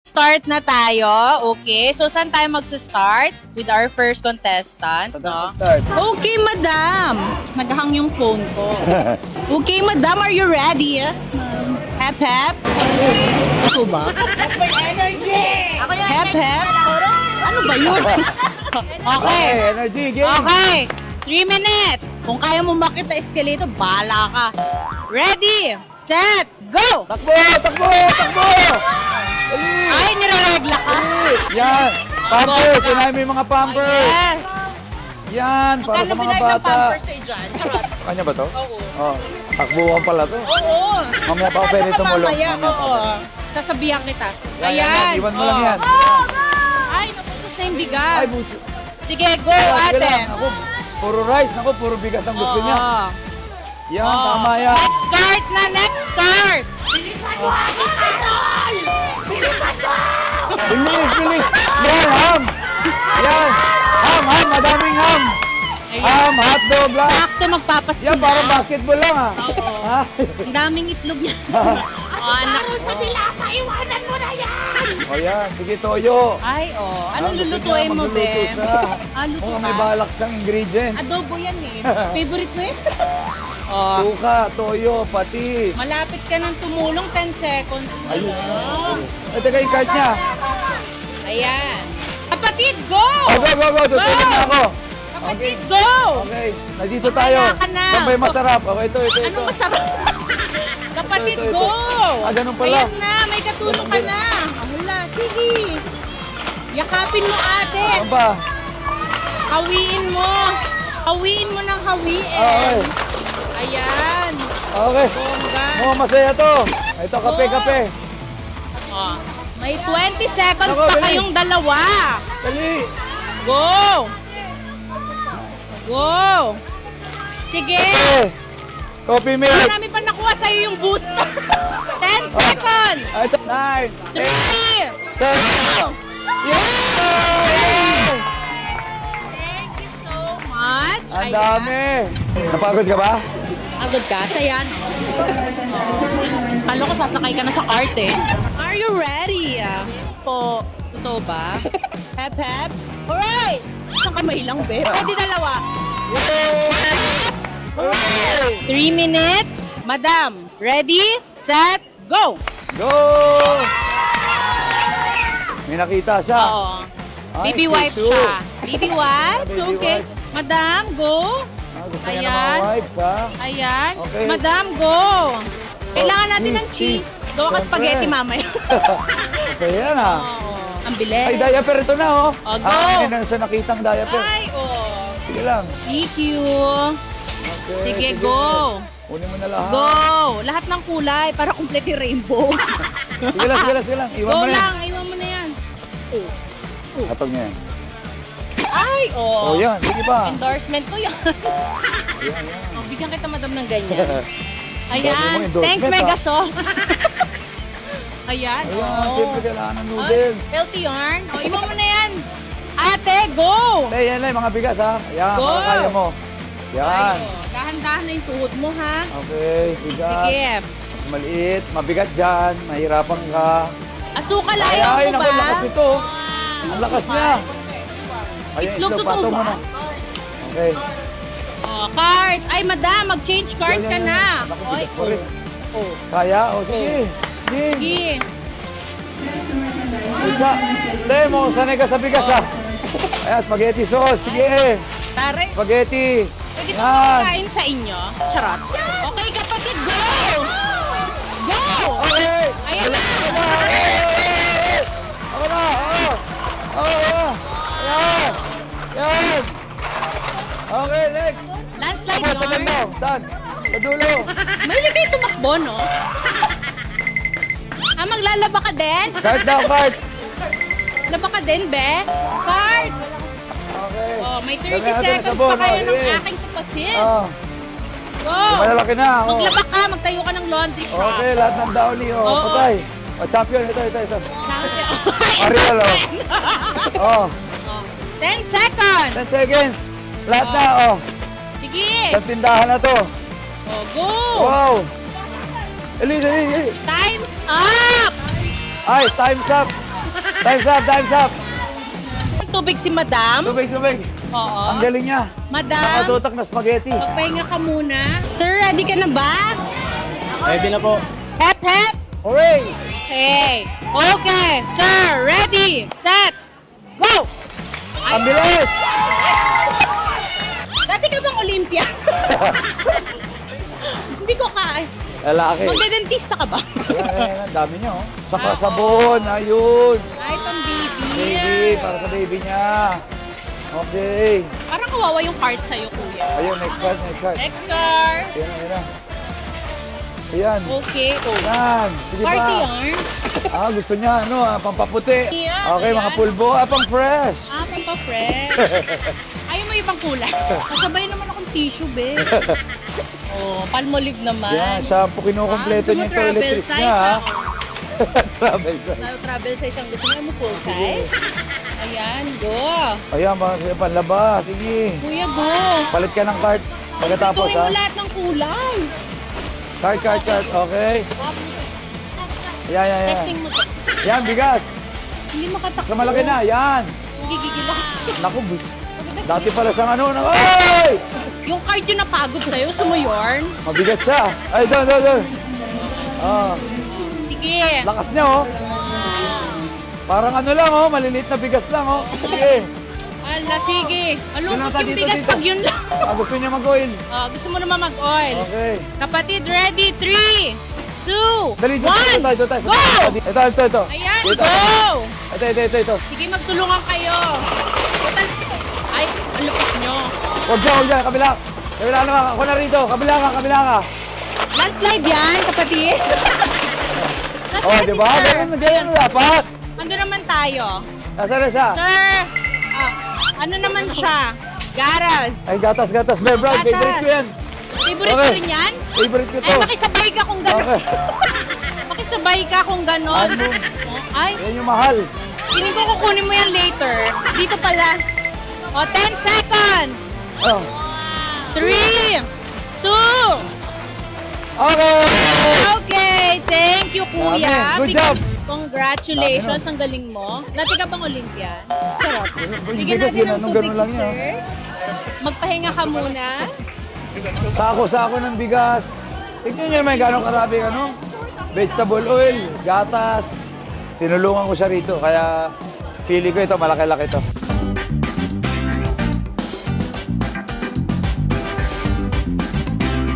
Start na tayo. Okay. So, saan tayo magsa-start? With our first contestant. No? Okay, madam. Naghahang yung phone ko. Okay, madam. Are you ready? Yes, ma'am. Hep, hep. Ito ba? Hep, hep. Ano ba yun? Okay. Energy, game. Okay. 3 minutes. Kung kaya mo makita escalator, bahala ka. Ready, set, go! Takbo! Takbo! Takbo! Ay, niraregla ka? Yan! Pampers! Sinahin mo yung mga pampers! Yes! Yan! Para sa mga bata! pampers sa'yo dyan? Charot. Kanya ba to? Oo. Oh, takbuhan pala to. Oo. Mamaya pa ako pwede tumulong. Mamaya, oo. Sasabihan kita. Ayan. Iwan mo lang yan. Ay, naputos na yung Ay, bigas. buso. Sige, go, ate. Ako, puro rice. Ako, puro bigas ang gusto niya. Yan, Oo. tama yan. Next card na, next card. Bilis, bilis. Yan, ham. Yan. Ham, ham. Madaming ham. Ham, hotdog lang. Sakto, magpapasko Yan, na. parang basketball lang ah. Oo. Ha? Ang daming itlog niya. Anak sa dilata, iwanan mo na yan! O yan, sige Toyo. Ay, anong Gusto lulutuin niya mo, magluluto be? siya. Luto Kung ka? may balak siyang ingredients. Adobo yan eh. Favorite mo eh? Suka, Toyo, patis. Malapit ka nang tumulong, 10 seconds. Ayun. Ay, teka yung card niya. Ayan. Kapatid, go! Go, go, go. Tutulong na ako. Kapatid, go! Okay, nandito tayo. Kaya ka na. Saan ba yung masarap? Okay, ito. Anong masarap? Kapatid, Ito. go! Ganun pala. Ayan na, may katulong ka na. Wala, sige. Yakapin mo, ate. Ano ba? Hawiin mo. Hawiin mo ng hawiin. Okay. Ayan. Okay. Bongga. Masaya to. Ito, kape. May 20 seconds Ako, pa bilis. kayong dalawa. Dali. Go! Go! Sige! Okay. Coffee milk. Marami pa nakuha sa'yo yung booster. 10 seconds! Ito. 9, 3! 7. Yay! Thank you so much. Ang dami. Napagod ka ba? Agad ka? Saya, no? Kala ko sasakay ka na sa cart eh. Are you ready? Yes po. Totoo ba? Hep, hep. Alright! Isang kamay lang, be. Pwede dalawa. 3 minutes. Madam, ready, set, go! Go! May nakita siya. Oo. Ay, Baby wipe tissue. siya. Baby wipes, Baby okay. wipes. Madam, go. Gusto niya ng Ayan. mga wipes, ha? Ayan. Okay. Madam, go. Kailangan natin ng cheese. Gawa ka Siyempre. spaghetti mamaya. Masaya yan, ha? Oo. Ang bilis. Ay, diaper ito na, oh. Go. Hindi na siya nakitang diaper. Ay, oh. Sige lang. Thank you. Okay, Sige, go. Kunin mo na lahat. Go. Lahat ng kulay para complete yung rainbow. Sige lang. Iwan Go mo na yan. lang. Iwan mo na yan. Hatog niya yan. Ay, oh. Oh, yan. Sige pa. Endorsement ko yan. Yan. Oh, bigyan kita madam ng ganyan. Dami mo Ayan. endorsement, Thanks, ha? Megasol. Ayan. Ayan, siyempre kailangan ng noodles. Healthy yarn. Oh, iwan mo na yan. Ate, go! Eh, yan lang, mga bigas, ha? Ayan, Go. makakaya mo. Yan. Ay, oh. Dahan-dahan na yung tuhod mo, ha? Okay, bigas. Sige. Mas maliit, mabigat dyan, mahirapan ka. Asukal, Ay, ayaw mo naku, ba? lakas ito. Ang lakas niya. Ayan, Itlog, itlog, totoo patong mo ba? na. Okay. Oh, card. Ay, madam, mag-change card Yan, ka yan, na. yan. Naku, Oy, bigas pa rin. oh. Kaya? O, sige. Sige. Sige. Isa. Hindi, mo, sanay ka sa bigas, ha? Ayan, spaghetti sauce. Sige. Tare. Spaghetti. Pwede ba Yan. makain sa inyo? Charot. Okay, kapatid, go! Go! Okay. Ayan na. Ako na. Yan. Yan. Okay, next. Landslide Sa yarn. dulo. Saan? Sa dulo. Mahilig kayo tumakbo, no? Maglalaba ka din? Card daw, card. Laba ka din, be? Card! Okay. Oh, may 30 Dami natin seconds sabon, pa kayo oh, ng sige. aking kapatid. Oh, Go! malalaki na. Oh. Maglaba ka, magtayo ka ng laundry shop. Okay, lahat ng downy. Oh, Oo. patay. Oh, champion. Ito. Champion. Ariel, oh. Oh, 10 seconds! 10 seconds. Lahat na, oh. Sige! Sa tindahan na to. Oh, go! Wow. Elise. Time's up! Ay, time's up. Time's up, time's up. Tubig si Madam. Tubig, tubig. Oo. Ang galing niya. Madam, Nakatutak na spaghetti. magpahinga ka muna. Sir, ready ka na ba? Ready na po. Hep, hep. Hooray! Okay. Okay. Sir, ready, set, go! Ang bilis! Dati ka bang Olympia? Hindi ko kaya. Lalaki. Magdedentista ka ba? Ayan, ang dami niya, oh. Saka sabon, ayun. Ay, pang baby. Baby, para sa baby niya. Okay. Parang kawawa yung card sa'yo, kuya. Ayun, next card, next card. Next card. Ayan, ayan. Ayan. Okay. Oh. Yan. Sige Party pa. yarn. Gusto niya, ano, pampaputi. Yeah, Okay, mga ayan. pulbo. Pang fresh. Pampa-fresh. Ayaw mo ibang kulay. Kasabay naman akong tissue, be. Oh, Palmolive naman. Yan, shampoo kinukompleto niya yung travel toiletries size, niya. ah. Travel size. Travel size ang gusto mo full size. Ayan, go. Ayan, mga panlaba. Sige. Kuya, go. Palit ka ng card. Pagkatapos, Ituin ha? mo lahat ng kulay. Card. Okay. Yan, yan, yan. Testing mo to. Yan, bigas. Hindi makatakbo. Sa malaki na. Yan. Hindi gigil ako. Naku, dati pala sa ano. Ay! Yung card yung napagod sa'yo, sumuyorn. Mabigat siya. Ay, doon. Sige. Lakas niya, oh. Parang ano lang, oh. Maliliit na bigas lang, oh. Sige. Ala, sige. Malungkot Dito, yung dito, bigas dito. pag yun lang. Gusto niya mag-oil. Gusto mo naman mag-oil. Okay. Kapatid, ready? 3, 2, Dali, 1, dito tayo. go! Ito. Ayan, Dito. go! Ito. Sige, magtulungan kayo. Total. Ay, ang lupit nyo. Huwag dyan. Kabila naman. Ako na rito. Kabila ka. Landslide yan, kapatid. Nasaan Oh, na si diba? sir? Ganyan dapat. Ando naman tayo. Nasaan na siya? Sir, ano naman siya? Garas. Ay, gatas. Bear Brand, favorite ko yan. Favorite Okay. ko rin yan? Favorite ko to. Ay, makisabay ka kung gano'n. Okay. Makisabay ka kung gano'n. Ano? Ay, Yan yung mahal. piling ko kukunin mo yan later. Dito pala. O, 10 seconds. Oh. 3, 2, Okay! okay. Thank you, kuya. Good job. Congratulations. Ang galing mo. Dati ka bang Olympian? Sarap. Bigyan bigas natin yun, ng anong tubig ganun lang si yun, sir. Magpahinga ka muna. Sako ng bigas. Tignan niyo naman gano'ng karami, vegetable oil, gatas. Tinulungan ko siya rito, kaya pili ko ito, malaki-laki ito.